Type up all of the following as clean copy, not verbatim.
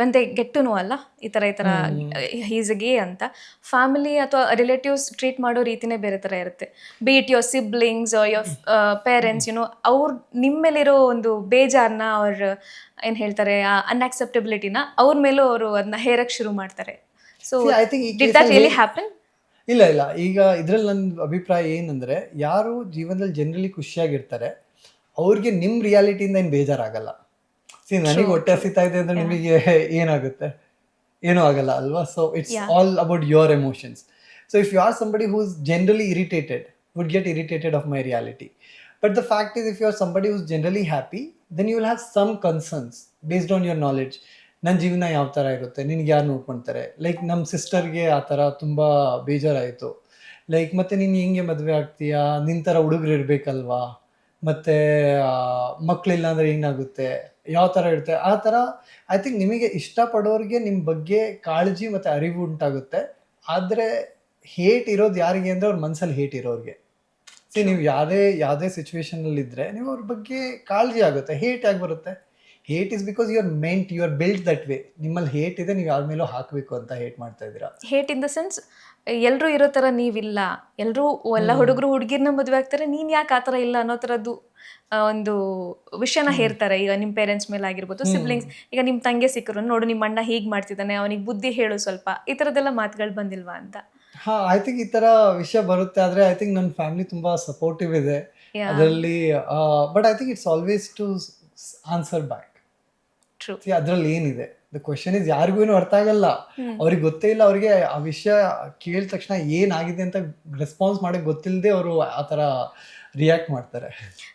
When they get to know ಅಲ್ಲ ಈ ಥರ ಈಸ್ ಅ ಗೇ ಅಂತ ಫ್ಯಾಮಿಲಿ ಅಥವಾ ರಿಲೇಟಿವ್ಸ್ ಟ್ರೀಟ್ ಮಾಡೋ ರೀತಿನೇ ಬೇರೆ ಥರ ಇರುತ್ತೆ. B it your siblings your parents ಅವ್ರು ನಿಮ್ಮ ಮೇಲಿರೋ ಒಂದು ಬೇಜಾರನ್ನ ಅವ್ರ ಏನು ಹೇಳ್ತಾರೆ ಅನ್ಆಕ್ಸೆಪ್ಟಬಿಲಿಟಿನ ಅವ್ರ ಮೇಲೂ ಅವರು ಅದನ್ನ ಹೇರಕ್ಕೆ ಶುರು ಮಾಡ್ತಾರೆ. So I think did that really happen? ಇಲ್ಲ ಈಗ ಇದ್ರಲ್ಲಿ ನನ್ನ ಅಭಿಪ್ರಾಯ ಏನಂದ್ರೆ, ಯಾರು ಜೀವನದಲ್ಲಿ ಜನರಲಿ ಖುಷಿಯಾಗಿರ್ತಾರೆ ಅವ್ರಿಗೆ ನಿಮ್ಮ ರಿಯಾಲಿಟಿಯಿಂದ ಏನು ಬೇಜಾರಾಗಲ್ಲ. ನನಗೆ ಹೊಟ್ಟೆ ಹಸಿತಾ ಇದೆ ಅಂದ್ರೆ ನಿಮಗೆ ಏನಾಗುತ್ತೆ? ಏನೂ ಆಗಲ್ಲ ಅಲ್ವಾ? So it's all about your emotions. So if you are somebody who is generally irritated would get irritated of my reality. But the fact is, if you are somebody who's generally happy, then you will have some concerns based on your knowledge. ನನ್ನ ಜೀವನ ಯಾವ ಥರ ಇರುತ್ತೆ, ನಿನ್ಗೆ ಯಾರು ನೋಡ್ಕೊಳ್ತಾರೆ. Like ನಮ್ಮ ಸಿಸ್ಟರ್ಗೆ ಆ ಥರ ತುಂಬ ಬೇಜಾರಾಯಿತು. ಲೈಕ್ ಮತ್ತೆ ನೀನು ಹೆಂಗೆ ಮದುವೆ ಆಗ್ತೀಯಾ, ನಿನ್ನ ಥರ ಹುಡುಗರು ಇರಬೇಕಲ್ವಾ, ಮತ್ತು ಮಕ್ಕಳಿಲ್ಲ ಅಂದರೆ ಏನಾಗುತ್ತೆ, ಯಾವ ಥರ ಇರುತ್ತೆ ಆ ಥರ. ಐ ಥಿಂಕ್ ನಿಮಗೆ ಇಷ್ಟಪಡೋರಿಗೆ ನಿಮ್ಮ ಬಗ್ಗೆ ಕಾಳಜಿ ಮತ್ತು ಅರಿವು ಉಂಟಾಗುತ್ತೆ. ಆದರೆ ಹೇಟ್ ಇರೋದು ಯಾರಿಗೆ ಅಂದರೆ ಅವ್ರ ಮನಸ್ಸಲ್ಲಿ ಹೇಟ್ ಇರೋರಿಗೆ. ನೀವು ಯಾವುದೇ ಸಿಚುವೇಶನಲ್ಲಿದ್ದರೆ ನೀವು ಅವ್ರ ಬಗ್ಗೆ ಕಾಳಜಿ ಆಗುತ್ತೆ. ಹೇಟ್ ಯಾಕೆ ಬರುತ್ತೆ? Hate is because you are built that way. ನಿಮ್ಮಲ್ಲಿ ಹೇಟ್ ಇದೆ, ನೀವು ಯಾರ ಮೇಲೂ ಹಾಕಬೇಕು ಅಂತ ಹೇಟ್ ಮಾಡ್ತಾ ಇದ್ದೀರಾ. ಹೇಟ್ ಇನ್ ದ ಸೆನ್ಸ್ ಎಲ್ಲರೂ ಇರೋ ಥರ ನೀವಿಲ್ಲ, ಎಲ್ಲರೂ ಎಲ್ಲ ಹುಡುಗರು ಹುಡುಗಿರ್ನ ಮದುವೆ ಆಗ್ತಾರೆ, ನೀನು ಯಾಕೆ ಆ ಥರ ಇಲ್ಲ ಅನ್ನೋ ಥರದ್ದು ಒಂದು ವಿಷಯನ ಹೇರ್ತಾರೆ. ಈಗ ನಿಮ್ಮ ಪೇರೆಂಟ್ಸ್ ಮೇಲೆ ಆಗಿರ್ಬೋದು, ಸಿಬ್ಲಿಂಗ್ಸ್. ಈಗ ನಿಮ್ಮ ತಂಗಿ ಸಿಕ್ಕರು, ನೋಡು ನಿಮ್ಮ ಅಣ್ಣ ಹೀಗೆ ಮಾಡ್ತಿದ್ದಾನೆ, ಅವನಿಗೆ ಬುದ್ಧಿ ಹೇಳು ಸ್ವಲ್ಪ, ಈ ಥರದ್ದೆಲ್ಲ ಮಾತುಗಳು ಬಂದಿಲ್ವಾ ಅಂತ. ಐ ಥಿಂಕ್ ಈ ಥರ ವಿಷಯ ಬರುತ್ತೆ. ಆದರೆ ಐ ಥಿಂಕ್ ನನ್ನ ಫ್ಯಾಮಿಲಿ ತುಂಬ ಸಪೋರ್ಟಿವ್ ಇದೆ ಅದರಲ್ಲಿ. But I think it's always to answer back. ಅದ್ರಲ್ಲಿ ಏನಿದೆ, ದ ಕ್ವಶನ್ ಇಸ್ ಯಾರಿಗೂ ಏನು ಅರ್ಥ ಆಗಲ್ಲ, ಅವ್ರಿಗೆ ಗೊತ್ತೇ ಇಲ್ಲ. ಅವ್ರಿಗೆ ಆ ವಿಷಯ ಕೇಳಿದ ತಕ್ಷಣ ಏನಾಗಿದೆ ಅಂತ ರೆಸ್ಪಾನ್ಸ್ ಮಾಡೋಕ್ಕೆ ಗೊತ್ತಿಲ್ಲದೆ ಅವರು ಆ ಥರ ರಿಯಾಕ್ಟ್ ಮಾಡ್ತಾರೆ.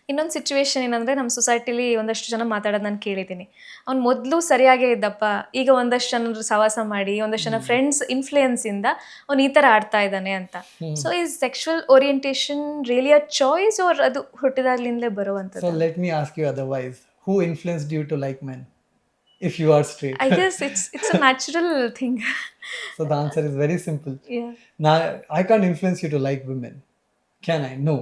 ಇನ್ನೊಂದು ಸಿಚುವೇಶನ್ ಏನಂದರೆ, ನಮ್ಮ ಸೊಸೈಟಿಲಿ ಒಂದಷ್ಟು ಜನ ಮಾತಾಡೋದು ನಾನು ಕೇಳಿದ್ದೀನಿ. ಅವ್ನು ಮೊದಲು ಸರಿಯಾಗೇ ಇದ್ದಪ್ಪ, ಈಗ ಒಂದಷ್ಟು ಜನ ಸವಾಸ ಮಾಡಿ, ಒಂದಷ್ಟು ಜನ ಫ್ರೆಂಡ್ಸ್ ಇನ್ಫ್ಲೂಯೆನ್ಸಿಂದ ಅವ್ನು ಈ ಥರ ಆಡ್ತಾ ಇದ್ದಾನೆ ಅಂತ. So is sexual orientation really a choice, or ಅದು ಹುಟ್ಟಿದಾಗ್ಲಿಂದಲೇ ಬರುವಂಥದ್ದು? So let me ask you otherwise, who influenced you to like men if you are straight? I guess it's a natural thing. So the answer is very simple. Yeah. Now I can't influence you to like women, can I? No.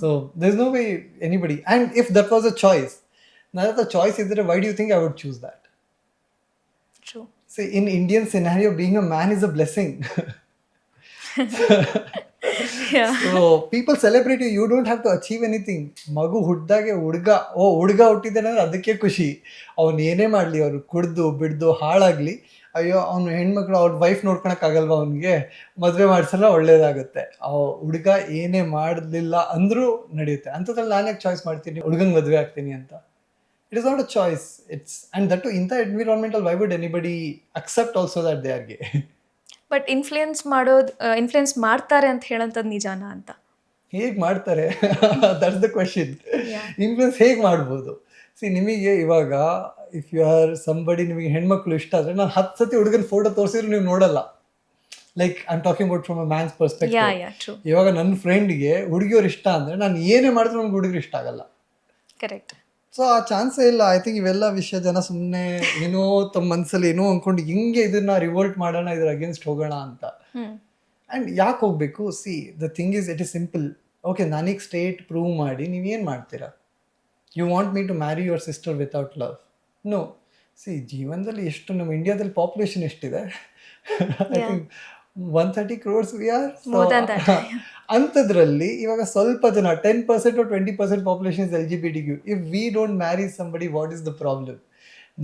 So there's no way anybody. And if that was a choice, now that the choice is there, why do you think I would choose that? True. See, in Indian scenario, being a man is a blessing. Yeah. So people celebrate you. You don't have to achieve anything. ಮಗು ಹುಟ್ಟಿದಾಗೆ ಹುಡುಗ ಹುಟ್ಟಿದ್ದಾನೆ ಅಂದ್ರೆ ಅದಕ್ಕೆ ಖುಷಿ. ಅವ್ನು ಏನೇ ಮಾಡಲಿ, ಅವ್ರು ಕುಡ್ದು ಬಿಡ್ದು ಹಾಳಾಗ್ಲಿ, ಅಯ್ಯೋ ಅವ್ನು ಹೆಣ್ಮಕ್ಳು ಅವ್ರ ವೈಫ್ ನೋಡ್ಕೊಳಕ್ಕಾಗಲ್ವ, ಅವ್ನಿಗೆ ಮದುವೆ ಮಾಡಿಸಲ್ಲ, ಒಳ್ಳೇದಾಗುತ್ತೆ. ಹುಡುಗ ಏನೇ ಮಾಡಲಿಲ್ಲ ಅಂದ್ರೂ ನಡೆಯುತ್ತೆ. ಅಂಥದ್ರಲ್ಲಿ ನಾನು ಯಾಕೆ ಚಾಯ್ಸ್ ಮಾಡ್ತೀನಿ ಹುಡುಗಂಗೆ ಮದುವೆ ಆಗ್ತೀನಿ ಅಂತ? It is not a choice. It's and that to ಇಂಥ environmental why would anybody accept also that they are ಗೆ? ಬಟ್ ಇನ್ಫ್ಲುಯೆನ್ಸ್ ಮಾಡ್ತಾರೆ ಅಂತ ಹೇಳೋಂಥದ್ದು ನಿಜಾನ ಅಂತ? ಹೇಗೆ ಮಾಡ್ತಾರೆ? That's the question. ಇನ್ಫ್ಲುಯೆನ್ಸ್ ಹೇಗೆ ಮಾಡ್ಬೋದು? ನಿಮಗೆ ಇವಾಗ ಇಫ್ ಯು ಆರ್ ಸಂಬಡಿ, ನಿಮಗೆ ಹೆಣ್ಮಕ್ಳು ಇಷ್ಟ ಆದರೆ, ನಾನು 10 ಸತಿ ಹುಡುಗನ ಫೋಟೋ ತೋರಿಸಿದ್ರು ನೀವು ನೋಡಲ್ಲ. Like I am talking about from a mans perspective. ಇವಾಗ ನನ್ನ ಫ್ರೆಂಡ್ಗೆ ಹುಡುಗಿಯವ್ರು ಇಷ್ಟ ಅಂದರೆ ನಾನು ಏನೇ ಮಾಡಿದ್ರು ನಮ್ಗೆ ಹುಡುಗರು ಇಷ್ಟ ಆಗಲ್ಲ. ಕರೆಕ್ಟ್. ಸೊ ಆ ಚಾನ್ಸೇ ಇಲ್ಲ. ಐ ಥಿಂಕ್ ಇವೆಲ್ಲ ವಿಷಯ ಜನ ಸುಮ್ಮನೆ ಏನೋ ತಮ್ಮ ಮನಸ್ಸಲ್ಲಿ ಏನೋ ಅಂದ್ಕೊಂಡು ಹಿಂಗೆ ಇದನ್ನ ರಿವೋಲ್ಟ್ ಮಾಡೋಣ, ಇದ್ರ ಅಗೇನ್ಸ್ಟ್ ಹೋಗೋಣ ಅಂತ. ಆ್ಯಂಡ್ ಯಾಕೆ ಹೋಗಬೇಕು? See the thing is, it is simple. Okay, ನನಗೆ ಸ್ಟೇಟ್ ಪ್ರೂವ್ ಮಾಡಿ ನೀವೇನು ಮಾಡ್ತೀರಾ? You want me to marry your sister without love? No. See ಜೀವನದಲ್ಲಿ ಎಷ್ಟು, ನಮ್ಮ ಇಂಡಿಯಾದಲ್ಲಿ ಪಾಪ್ಯುಲೇಷನ್ ಎಷ್ಟಿದೆ? I think 130 crores we are. ಅಂಥದ್ರಲ್ಲಿ ಇವಾಗ ಸ್ವಲ್ಪ ಜನ 10% or 20% population is LGBTQ. If we don't marry somebody, what is the problem?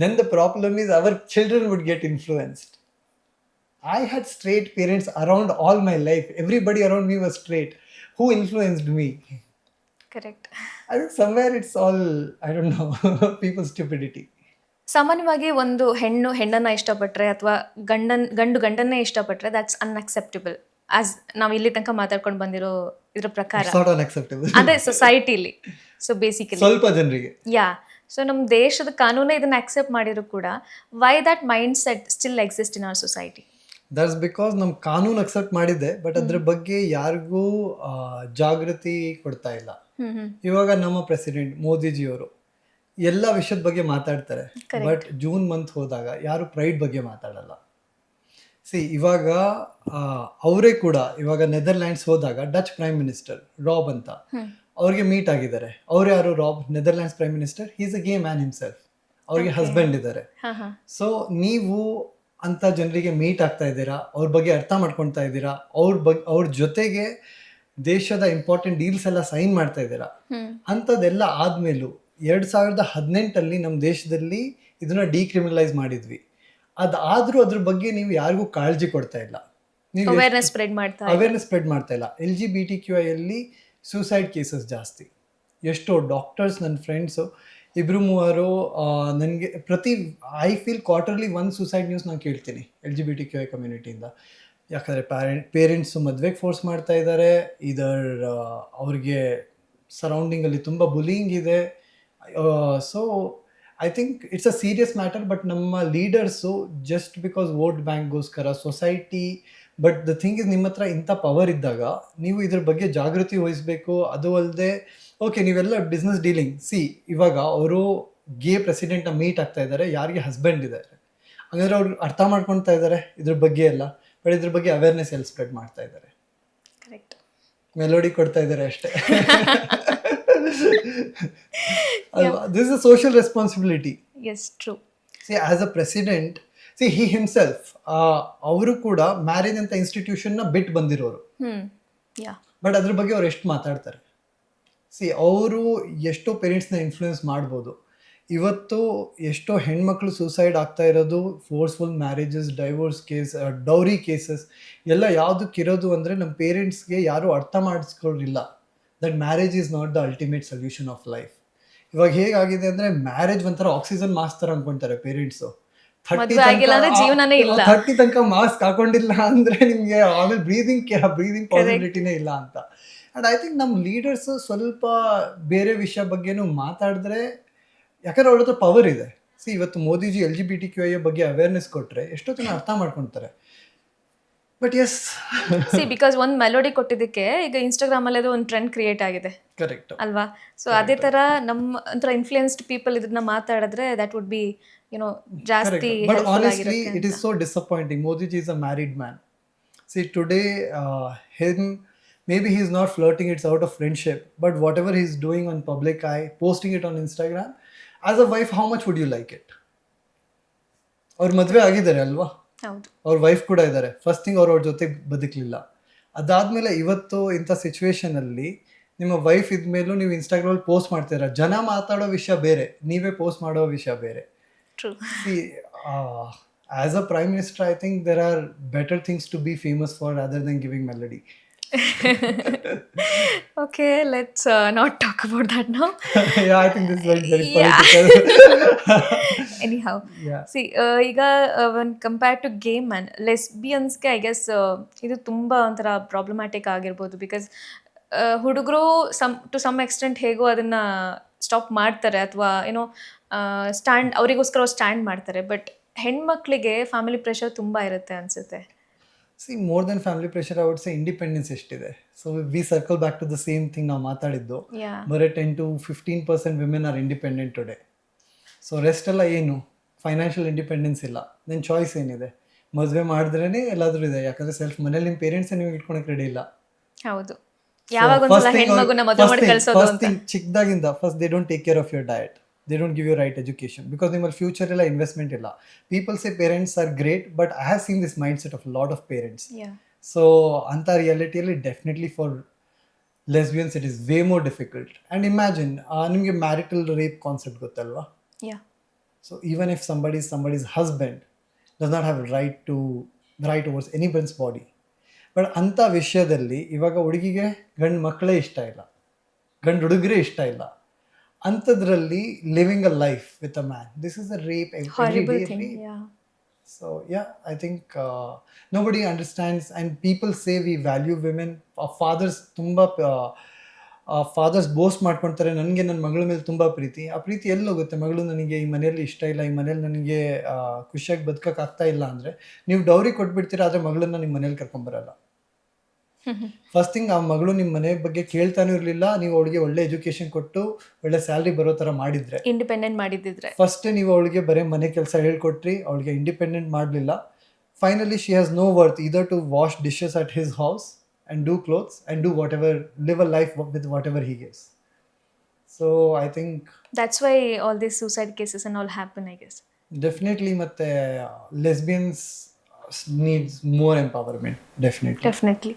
Then the problem is our children would get influenced. I had straight parents around all my life. Everybody around me was straight. Who influenced me? Correct. I think somewhere it's all, I don't know, people's stupidity. ಸಾಮಾನ್ಯವಾಗಿ ಒಂದು ಹೆಣ್ಣನ್ನು ಇಷ್ಟಪಟ್ಟರೆ ಅಥವಾ ಗಂಡನ್ನೇ ಇಷ್ಟಪಟ್ಟರೆ that's unacceptable. As ನಾವು ಇಲ್ಲಿ ತನಕ ಮಾತಾಡ್ಕೊಂಡು ಬಂದಿರೋ ಇದ್ರ ಪ್ರಕಾರ ಅದೇ ಸೊಸೈಟಿಲಿ. ಸೊ ಬೇಸಿಕಲಿ ಸ್ವಲ್ಪ ಜನರಿಗೆ ಸೊ ನಮ್ಮ ದೇಶದ ಕಾನೂನೇ ಇದನ್ನ ಅಕ್ಸೆಪ್ಟ್ ಮಾಡಿದ್ರು ಕೂಡ, why that mind set still exist in our society? That's because ನಮ್ಮ ಕಾನೂನು ಅಕ್ಸೆಪ್ಟ್ ಮಾಡಿದೆ, ಬಟ್ ಅದ್ರ ಬಗ್ಗೆ ಯಾರಿಗೂ ಜಾಗೃತಿ ಕೊಡ್ತಾ ಇಲ್ಲ. ಇವಾಗ ನಮ್ಮ ಪ್ರೆಸಿಡೆಂಟ್ ಮೋದಿಜಿಯವರು ಎಲ್ಲ ವಿಷಯದ ಬಗ್ಗೆ ಮಾತಾಡ್ತಾರೆ, ಬಟ್ ಜೂನ್ ಮಂತ್ ಹೋದಾಗ ಯಾರು ಪ್ರೈಡ್ ಬಗ್ಗೆ ಮಾತಾಡಲ್ಲ. ಇವಾಗ ಅವರೇ ಕೂಡ ಇವಾಗ ನೆದರ್ಲ್ಯಾಂಡ್ಸ್ ಹೋದಾಗ ಡಚ್ ಪ್ರೈಮ್ ಮಿನಿಸ್ಟರ್ ರಾಬ್ ಅಂತ ಅವ್ರಿಗೆ ಮೀಟ್ ಆಗಿದ್ದಾರೆ. ಅವ್ರು ಯಾರು Rob? Netherlands prime minister. He is a gay man himself. ಅವ್ರಿಗೆ ಹಸ್ಬೆಂಡ್ ಇದ್ದಾರೆ. ಹಾ ಹಾ ಸೊ ನೀವು ಅಂತ ಜನರಿಗೆ ಮೀಟ್ ಆಗ್ತಾ ಇದ್ದೀರಾ, ಅವ್ರ ಬಗ್ಗೆ ಅರ್ಥ ಮಾಡ್ಕೊಳ್ತಾ ಇದ್ದೀರಾ, ಅವ್ರ ಜೊತೆಗೆ ದೇಶದ ಇಂಪಾರ್ಟೆಂಟ್ ಡೀಲ್ಸ್ ಎಲ್ಲ ಸೈನ್ ಮಾಡ್ತಾ ಇದ್ದೀರಾ. ಅಂಥದ್ದೆಲ್ಲ ಆದ್ಮೇಲೂ 2018 ನಮ್ಮ ದೇಶದಲ್ಲಿ ಇದನ್ನ ಡಿಕ್ರಿಮಿನಲೈಸ್ ಮಾಡಿದ್ವಿ. ಅದಾದ್ರೂ ಅದ್ರ ಬಗ್ಗೆ ನೀವು ಯಾರಿಗೂ ಕಾಳಜಿ ಕೊಡ್ತಾ ಇಲ್ಲ, ನೀವು ಅವೇರ್ನೆಸ್ ಸ್ಪ್ರೆಡ್ ಮಾಡ್ತಾ ಇಲ್ಲ. LGBTQI ಅಲ್ಲಿ ಸೂಸೈಡ್ ಕೇಸಸ್ ಜಾಸ್ತಿ. ಎಷ್ಟೋ ಡಾಕ್ಟರ್ಸ್, ನನ್ನ ಫ್ರೆಂಡ್ಸು 2-3 ನನಗೆ I feel quarterly 1 suicide news ನಾನು ಕೇಳ್ತೀನಿ LGBTQI ಕಮ್ಯುನಿಟಿಯಿಂದ. ಯಾಕಂದರೆ ಪೇರೆಂಟ್ಸು ಮದುವೆಗೆ ಫೋರ್ಸ್ ಮಾಡ್ತಾ ಇದ್ದಾರೆ, ಅವ್ರಿಗೆ ಸರೌಂಡಿಂಗಲ್ಲಿ ತುಂಬ ಬುಲಿಂಗ್ ಇದೆ. So I think it's a serious matter. But ನಮ್ಮ ಲೀಡರ್ಸು ಜಸ್ಟ್ ಬಿಕಾಸ್ ವೋಟ್ ಬ್ಯಾಂಕ್ಗೋಸ್ಕರ society, but the thing is, ನಿಮ್ಮ ಹತ್ರ ಇಂಥ ಪವರ್ ಇದ್ದಾಗ ನೀವು ಇದ್ರ ಬಗ್ಗೆ ಜಾಗೃತಿ ವಹಿಸಬೇಕು. ಅದು ಅಲ್ಲದೆ ಓಕೆ, ನೀವೆಲ್ಲ ಬಿಸ್ನೆಸ್ ಡೀಲಿಂಗ್, ಇವಾಗ ಅವರು ಗೇ ಪ್ರೆಸಿಡೆಂಟ್ನ ಮೀಟ್ ಆಗ್ತಾ ಇದ್ದಾರೆ, ಯಾರಿಗೆ ಹಸ್ಬೆಂಡ್ ಇದ್ದಾರೆ, ಹಾಗಾದ್ರೆ ಅವ್ರು ಅರ್ಥ ಮಾಡ್ಕೊಳ್ತಾ ಇದ್ದಾರೆ ಇದ್ರ ಬಗ್ಗೆ ಎಲ್ಲ. ಬಟ್ ಇದ್ರ ಬಗ್ಗೆ ಅವೇರ್ನೆಸ್ ಎಲ್ಲಿ ಸ್ಪ್ರೆಡ್ ಮಾಡ್ತಾ ಇದ್ದಾರೆ? ಕರೆಕ್ಟ್, ಮೆಲೋಡಿ ಕೊಡ್ತಾ ಇದ್ದಾರೆ ಅಷ್ಟೇ. This is social responsibility. Yes true. As a president, he himself, ಅವರು ಕೂಡ ಮ್ಯಾರೇಜ್ ಅಂತ ಇನ್ಸ್ಟಿಟ್ಯೂಷನ್ನ ಬಿಟ್ಟು ಬಂದಿರೋರು. ಬಟ್ ಅದ್ರ ಬಗ್ಗೆ ಅವ್ರು ಎಷ್ಟು ಮಾತಾಡ್ತಾರೆ? ಅವರು ಎಷ್ಟೋ ಪೇರೆಂಟ್ಸ್ನ ಇನ್ಫ್ಲೂಯೆನ್ಸ್ ಮಾಡ್ಬೋದು. ಇವತ್ತು ಎಷ್ಟೋ ಹೆಣ್ಮಕ್ಳು ಸೂಸೈಡ್ ಆಗ್ತಾ ಇರೋದು forceful marriages, divorce case, dowry cases ಎಲ್ಲ ಯಾವುದಕ್ಕಿರೋದು ಅಂದರೆ ನಮ್ಮ ಪೇರೆಂಟ್ಸ್ಗೆ ಯಾರೂ ಅರ್ಥ ಮಾಡಿಸ್ಕೊಳ್ಳಿಲ್ಲ that marriage is not the ultimate solution of life. ಇವಾಗ ಹೇಗಾಗಿದೆ ಅಂದರೆ ಮ್ಯಾರೇಜ್ ಒಂಥರ ಆಕ್ಸಿಜನ್ ಮಾಸ್ಕ್ ಥರ ಅನ್ಕೊಂತಾರೆ ಪೇರೆಂಟ್ಸು. 30 ತನಕ ಮಾಸ್ಕ್ ಹಾಕೊಂಡಿಲ್ಲ ಅಂದರೆ ನಿಮಗೆ ಆಮೇಲೆ ಬ್ರೀದಿಂಗ್ ಪಾಸಿಬಿಲಿಟಿನೇ ಇಲ್ಲ ಅಂತ. ಆ್ಯಂಡ್ ಐ ಥಿಂಕ್ ನಮ್ಮ ಲೀಡರ್ಸ್ ಸ್ವಲ್ಪ ಬೇರೆ ವಿಷಯ ಬಗ್ಗೆನೂ ಮಾತಾಡಿದ್ರೆ, ಯಾಕಂದ್ರೆ ಅವ್ರ ಹತ್ರ ಪವರ್ ಇದೆ. ಇವತ್ತು ಮೋದಿಜಿ LGBTQI ಬಗ್ಗೆ ಅವೇರ್ನೆಸ್ ಕೊಟ್ಟರೆ ಎಷ್ಟೋ ಜನ ಅರ್ಥ ಮಾಡ್ಕೊಳ್ತಾರೆ. ಬಟ್ ಎಸ್, ಬಿಕಾಸ್ ಒಂದು ಮೆಲೋಡಿ ಕೊಟ್ಟಿದ್ದಕ್ಕೆ ಈಗ ಇನ್ಸ್ಟಾಗ್ರಾಮಲ್ಲಿ ಅದು ಒಂದು ಟ್ರೆಂಡ್ ಕ್ರಿಯೇಟ್ ಆಗಿದೆ. ಕರೆಕ್ಟ್ ಅಲ್ವಾ? ಸೊ ಅದೇ ಥರ ನಮ್ಮ ಒಂಥರ ಇನ್ಫ್ಲೂಯೆನ್ಸ್ಡ್ ಪೀಪಲ್ ಇದನ್ನ ಮಾತಾಡಿದ್ರೆ ದಟ್ ವುಡ್ ಬಿ ಜಾಸ್ತಿ. But honestly, it is so disappointing. Modi ji is a married man. Today, maybe he's not flirting, it's out of friendship. But whatever he's doing on public eye, posting it on Instagram, as a wife, how much would you like it? ಅವ್ರ ಮದುವೆ ಆಗಿದ್ದಾರೆ ಅಲ್ವಾ, ಹೌದು, ಅವ್ರ wife ಕೂಡ ಇದ್ದಾರೆ. First thing ಅವ್ರ ಜೊತೆ ಬದುಕಲಿಲ್ಲ. ಅದಾದ್ಮೇಲೆ ಇವತ್ತು ಇಂಥ ಸಿಚುವೇಶನಲ್ಲಿ ನಿಮ್ಮ ವೈಫ್ ಇದ್ಮೇಲೂ ನೀವು ಇನ್ಸ್ಟಾಗ್ರಾಮಲ್ಲಿ ಪೋಸ್ಟ್ ಮಾಡ್ತೀರಾ. ಜನ ಮಾತಾಡೋ ವಿಷಯ ಬೇರೆ, ನೀವೇ ಪೋಸ್ಟ್ ಮಾಡೋ ವಿಷಯ ಬೇರೆ. True. As a prime minister, I think there are better things to be famous for rather than giving melody. Okay, let's not talk about that now. Yeah, I think this is very Yeah. political. Anyhow, Yeah. ಈಗ when compared to gay men, lesbiansಗೆ I guess ಇದು ತುಂಬ ಒಂಥರ problematic ಆಗಿರ್ಬೋದು. Because ಹುಡುಗರು to some extent ಹೇಗೋ ಅದನ್ನು stop ಮಾಡ್ತಾರೆ, ಅಥವಾ ಅವರಿಗೋಸ್ಕರ ಸ್ಟ್ಯಾಂಡ್ ಮಾಡ್ತಾರೆ. ಬಟ್ ಹೆಣ್ಮಕ್ಳಿಗೆ ಫ್ಯಾಮಿಲಿ ಪ್ರೆಷರ್ ತುಂಬ ಇರುತ್ತೆ ಅನಿಸುತ್ತೆ. More than family pressure, I would say independence ಎಷ್ಟಿದೆ. So we circle back to the same thing ನಾವು ಮಾತಾಡಿದ್ದು. ಬರೀ 10 to 15% women are independent today. So rest ಎಲ್ಲ ಏನು? ಫೈನಾನ್ಷಿಯಲ್ ಇಂಡಿಪೆಂಡೆನ್ಸ್ ಇಲ್ಲ. ನನ್ನ ಚಾಯ್ಸ್ ಏನಿದೆ? ಮದುವೆ ಮಾಡಿದ್ರೇ ಎಲ್ಲಾದರೂ ಇದೆ. ಯಾಕಂದರೆ ಮನೇಲಿ ನಿಮ್ಮ ಪೇರೆಂಟ್ಸೇ ನೀವು ಇಟ್ಕೊಳಕ್ಕೆ ರೆಡಿ ಇಲ್ಲ. ಹೌದು, ಯಾವಾಗ ಒಂದ್ಸಲ ಹೆಣ್ಮಗುನ ಮದುವೆ ಮಾಡಿ ಕಳಿಸೋದು ಅಂತ. ಚಿಕ್ಕದಾಗಿಂದ first they don't take care of your diet, they don't give you right education because ನಿಮ್ಮ ಫ್ಯೂಚರ್ ಎಲ್ಲ ಇನ್ವೆಸ್ಟ್ಮೆಂಟ್ ಇಲ್ಲ. People say parents are great, but I have seen this mindset of a lot of parents. So ಅಂತ ರಿಯಾಲಿಟಿಯಲ್ಲಿ definitely for lesbians it is way more difficult. And imagine ನಿಮಗೆ marital rape concept ಗೊತ್ತಲ್ವಾ? So even if somebody's husband does not have right towards anyone's body, but ಅಂಥ ವಿಷಯದಲ್ಲಿ ಇವಾಗ ಹುಡುಗಿಗೆ ಗಂಡು ಮಕ್ಕಳೇ ಇಷ್ಟ ಇಲ್ಲ, ಗಂಡು ಹುಡುಗರೇ ಇಷ್ಟ ಇಲ್ಲ. ಅಂಥದ್ರಲ್ಲಿ living a life with a man, this is a rape, horrible thing. So yeah, I think nobody understands, and people say we value women. Fathers fathers boast ಮಾಡ್ಕೊಳ್ತಾರೆ, ನನಗೆ ನನ್ನ ಮಗಳ ಮೇಲೆ ತುಂಬ ಪ್ರೀತಿ. ಆ ಪ್ರೀತಿ ಎಲ್ಲಿ ಹೋಗುತ್ತೆ? ಮಗಳು ನನಗೆ ಈ ಮನೆಯಲ್ಲಿ ಇಷ್ಟ ಇಲ್ಲ, ಈ ಮನೇಲಿ ನನಗೆ ಖುಷಿಯಾಗಿ ಬದುಕಕ್ಕೆ ಆಗ್ತಾ ಇಲ್ಲ ಅಂದರೆ ನೀವು ಡೌರಿ ಕೊಟ್ಬಿಡ್ತೀರಾ, ಆದರೆ ಮಗಳನ್ನ ನಿಮ್ಮ ಮನೇಲಿ ಕರ್ಕೊಂಬರಲ್ಲ. ಫಸ್ಟ್ ಥಿಂಗ್, ಆ ಮಗಳು ನಿಮ್ಮ ಮನೆ ಬಗ್ಗೆ ಕೇಳ್ತಾನೂ ಇರಲಿಲ್ಲ. ನೀವು ಅವಳಿಗೆ ಒಳ್ಳೆ ಎಜುಕೇಶನ್ ಕೊಟ್ಟು ಒಳ್ಳೆ ಸ್ಯಾಲ್ರಿ ಬರೋ ಥರ ಮಾಡಿದ್ರೆ, ಇಂಡಿಪೆಂಡೆಂಟ್ ಮಾಡಿದ್ದಿದ್ರೆ, ಫಸ್ಟೇ ನೀವು ಅವಳಿಗೆ ಬರೀ ಮನೆ ಕೆಲಸ ಹೇಳ್ಕೊಟ್ರಿ, ಅವಳಿಗೆ ಇಂಡಿಪೆಂಡೆಂಟ್ ಮಾಡಲಿಲ್ಲ. Finally she has no worth either to wash dishes at his house and do clothes and do whatever, live a life with whatever he gives. So I think that's why all this suicide cases and all happen, I guess. Definitely ಮತ್ತೆ lesbians needs more empowerment definitely. Definitely.